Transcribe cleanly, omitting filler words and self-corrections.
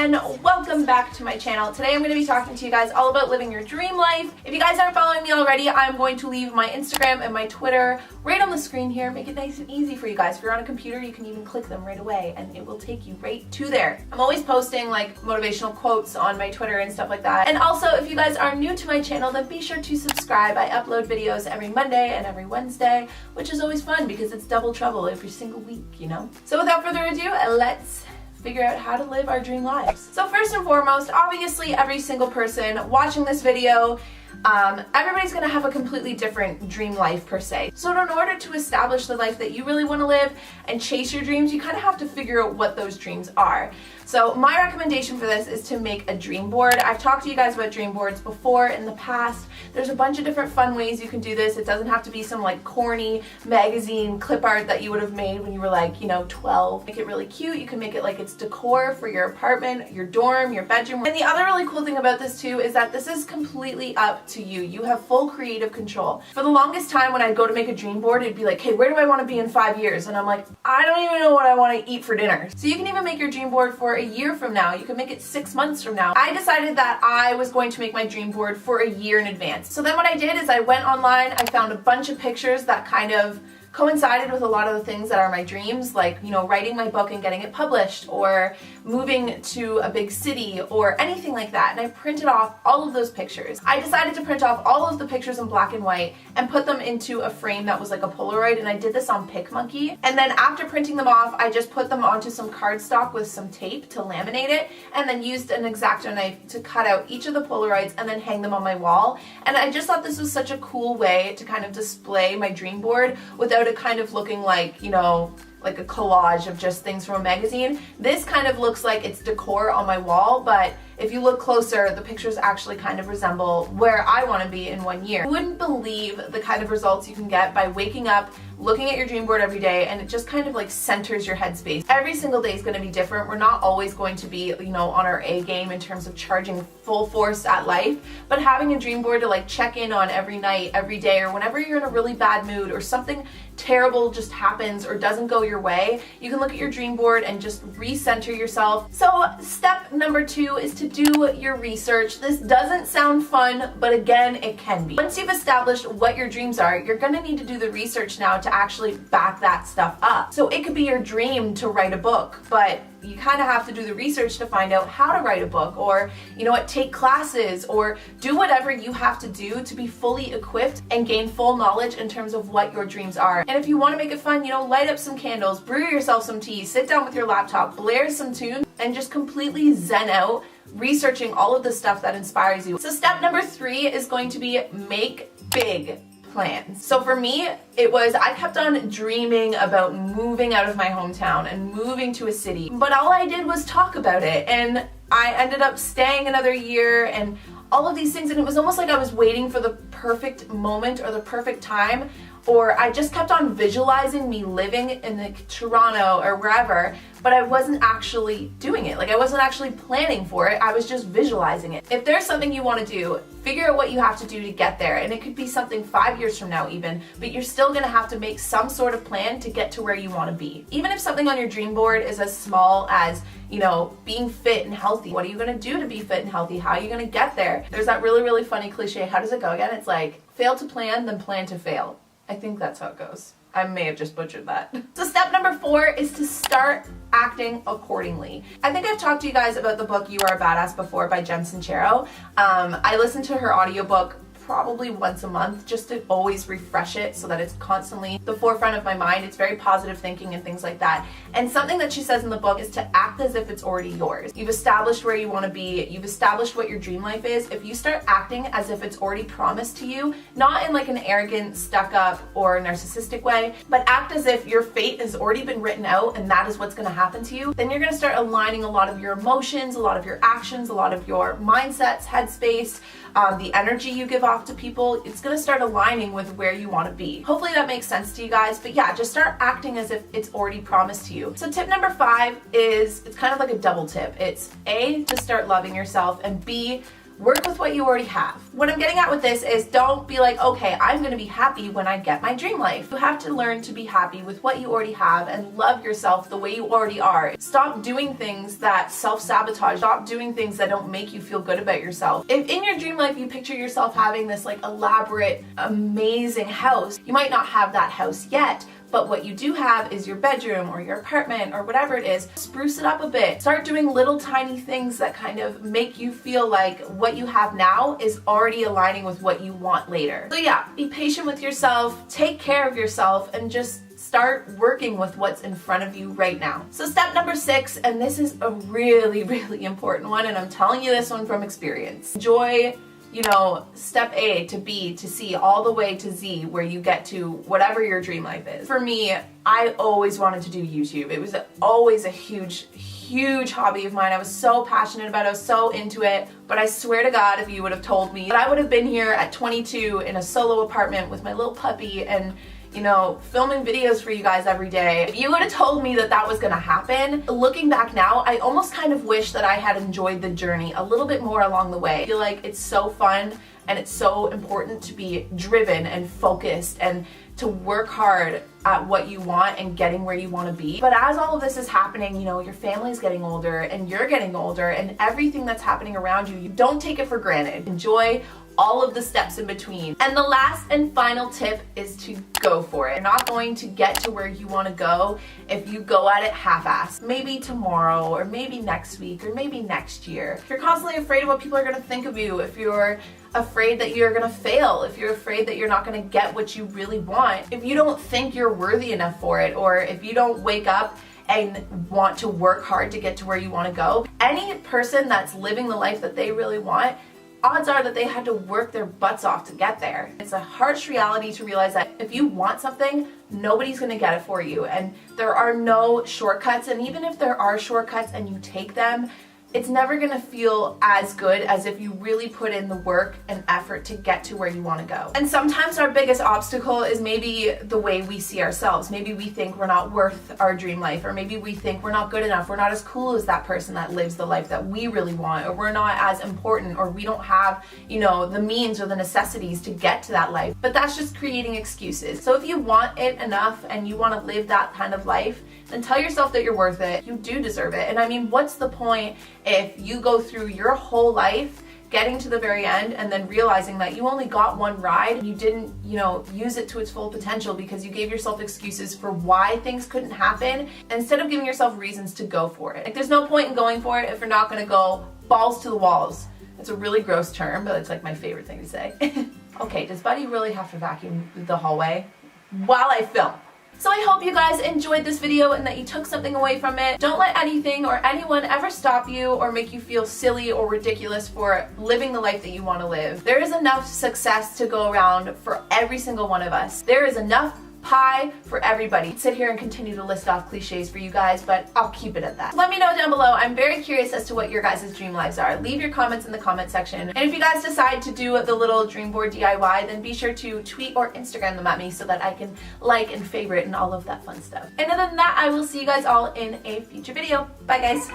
everyone, welcome back to my channel. Today I'm going to be talking to you guys all about living your dream life. If you guys aren't following me already, I'm going to leave my Instagram and my Twitter right on the screen here. Make it nice and easy for you guys. If you're on a computer, you can even click them right away and it will take you right to there. I'm always posting like motivational quotes on my Twitter and stuff like that. And also, if you guys are new to my channel, then be sure to subscribe. I upload videos every Monday and every Wednesday, which is always fun because it's double trouble every single week, you know? So without further ado, let's figure out how to live our dream lives. So first and foremost, obviously every single person watching this video, everybody's gonna have a completely different dream life per se. So in order to establish the life that you really want to live and chase your dreams, you kind of have to figure out what those dreams are. So my recommendation for this is to make a dream board. I've talked to you guys about dream boards before in the past. There's a bunch of different fun ways you can do this. It doesn't have to be some like corny magazine clip art that you would have made when you were like, 12. Make it really cute. You can make it like it's decor for your apartment, your dorm, your bedroom. And the other really cool thing about this too is that this is completely up to you. You have full creative control. For the longest time when I'd go to make a dream board, it'd be like, hey, where do I want to be in 5 years? And I'm like, I don't even know what I want to eat for dinner. So you can even make your dream board for a year from now. You can make it 6 months from now. I decided that I was going to make my dream board for a year in advance. So then what I did is I went online, I found a bunch of pictures that kind of coincided with a lot of the things that are my dreams, like, writing my book and getting it published, or moving to a big city, or anything like that. And I printed off all of those pictures. I decided to print off all of the pictures in black and white and put them into a frame that was like a Polaroid, and I did this on PicMonkey. And then after printing them off, I just put them onto some cardstock with some tape to laminate it, and then used an X-Acto knife to cut out each of the Polaroids and then hang them on my wall. And I just thought this was such a cool way to kind of display my dream board without it kind of looking like, like a collage of just things from a magazine. This kind of looks like it's decor on my wall, but if you look closer, the pictures actually kind of resemble where I want to be in 1 year. You wouldn't believe the kind of results you can get by waking up, looking at your dream board every day, and it just kind of like centers your headspace. Every single day is going to be different. We're not always going to be, on our A game in terms of charging full force at life, but having a dream board to like check in on every night, every day, or whenever you're in a really bad mood or something terrible just happens or doesn't go your way, you can look at your dream board and just recenter yourself. So step number 2 is to do your research. This doesn't sound fun, but again, it can be. Once you've established what your dreams are, you're gonna need to do the research now to actually back that stuff up. So it could be your dream to write a book, but you kind of have to do the research to find out how to write a book, or take classes, or do whatever you have to do to be fully equipped and gain full knowledge in terms of what your dreams are. And if you want to make it fun, light up some candles, brew yourself some tea, sit down with your laptop, blare some tunes, and just completely zen out researching all of the stuff that inspires you. So step number 3 is going to be make big plans. So for me, I kept on dreaming about moving out of my hometown and moving to a city, but all I did was talk about it, and I ended up staying another year and all of these things, and it was almost like I was waiting for the perfect moment or the perfect time, or I just kept on visualizing me living in like Toronto or wherever, but I wasn't actually doing it. Like I wasn't actually planning for it, I was just visualizing it. If there's something you want to do, figure out what you have to do to get there, and it could be something 5 years from now even, but you're still gonna have to make some sort of plan to get to where you want to be. Even if something on your dream board is as small as, being fit and healthy, what are you gonna do to be fit and healthy? How are you gonna get there? There's that really, really funny cliche, how does it go again? It's like, fail to plan, then plan to fail. I think that's how it goes. I may have just butchered that. So step number 4 is to start acting accordingly. I think I've talked to you guys about the book You Are a Badass before by Jen Sincero. I listen to her audiobook probably once a month just to always refresh it so that it's constantly the forefront of my mind. It's very positive thinking and things like that. And something that she says in the book is to act as if it's already yours. You've established where you want to be. You've established what your dream life is. If you start acting as if it's already promised to you, not in like an arrogant, stuck up, or narcissistic way, but act as if your fate has already been written out and that is what's going to happen to you, then you're going to start aligning a lot of your emotions, a lot of your actions, a lot of your mindsets, headspace, the energy you give off to people. It's going to start aligning with where you want to be. Hopefully that makes sense to you guys, but yeah, just start acting as if it's already promised to you. So tip number 5 is, it's kind of like a double tip. It's A, to start loving yourself, and B, Work with what you already have. What I'm getting at with this is don't be like, okay, I'm gonna be happy when I get my dream life. You have to learn to be happy with what you already have and love yourself the way you already are. Stop doing things that self-sabotage. Stop doing things that don't make you feel good about yourself. If in your dream life you picture yourself having this like elaborate, amazing house, you might not have that house yet, but what you do have is your bedroom or your apartment or whatever it is. Spruce it up a bit. Start doing little tiny things that kind of make you feel like what you have now is already aligning with what you want later. So yeah, be patient with yourself, take care of yourself, and just start working with what's in front of you right now. So step number 6, and this is a really, really important one, and I'm telling you this one from experience. Enjoy, step A to B to C, all the way to Z, where you get to whatever your dream life is. For me, I always wanted to do YouTube. It was always a huge hobby of mine. I was so passionate about it. I was so into it. But I swear to God, if you would have told me that I would have been here at 22 in a solo apartment with my little puppy and filming videos for you guys every day. If you would have told me that that was gonna happen, looking back now, I almost kind of wish that I had enjoyed the journey a little bit more along the way. I feel like it's so fun and it's so important to be driven and focused and to work hard at what you want and getting where you want to be. But as all of this is happening, your family's getting older and you're getting older and everything that's happening around you, you don't take it for granted. Enjoy all of the steps in between. And the last and final tip is to go for it. You're not going to get to where you want to go if you go at it half-assed. Maybe tomorrow, or maybe next week, or maybe next year. If you're constantly afraid of what people are going to think of you, if you're afraid that you're going to fail, if you're afraid that you're not going to get what you really want, if you don't think you're worthy enough for it, or if you don't wake up and want to work hard to get to where you want to go, any person that's living the life that they really want, odds are that they had to work their butts off to get there. It's a harsh reality to realize that if you want something, nobody's gonna get it for you, and there are no shortcuts, and even if there are shortcuts and you take them, it's never gonna feel as good as if you really put in the work and effort to get to where you wanna go. And sometimes our biggest obstacle is maybe the way we see ourselves. Maybe we think we're not worth our dream life, or maybe we think we're not good enough, we're not as cool as that person that lives the life that we really want, or we're not as important, or we don't have, the means or the necessities to get to that life. But that's just creating excuses. So if you want it enough and you wanna live that kind of life, then tell yourself that you're worth it. You do deserve it. And I mean, what's the point if you go through your whole life getting to the very end and then realizing that you only got one ride and you didn't, use it to its full potential because you gave yourself excuses for why things couldn't happen instead of giving yourself reasons to go for it. Like, there's no point in going for it if you're not gonna go balls to the walls. It's a really gross term, but it's like my favorite thing to say. Okay, does Buddy really have to vacuum the hallway while I film? So I hope you guys enjoyed this video and that you took something away from it. Don't let anything or anyone ever stop you or make you feel silly or ridiculous for living the life that you want to live. There is enough success to go around for every single one of us. There is enough pie for everybody. I'd sit here and continue to list off cliches for you guys, but I'll keep it at that. Let me know down below. I'm very curious as to what your guys' dream lives are. Leave your comments in the comment section. And if you guys decide to do the little dream board DIY, then be sure to tweet or Instagram them at me so that I can like and favorite and all of that fun stuff. And other than that, I will see you guys all in a future video. Bye guys.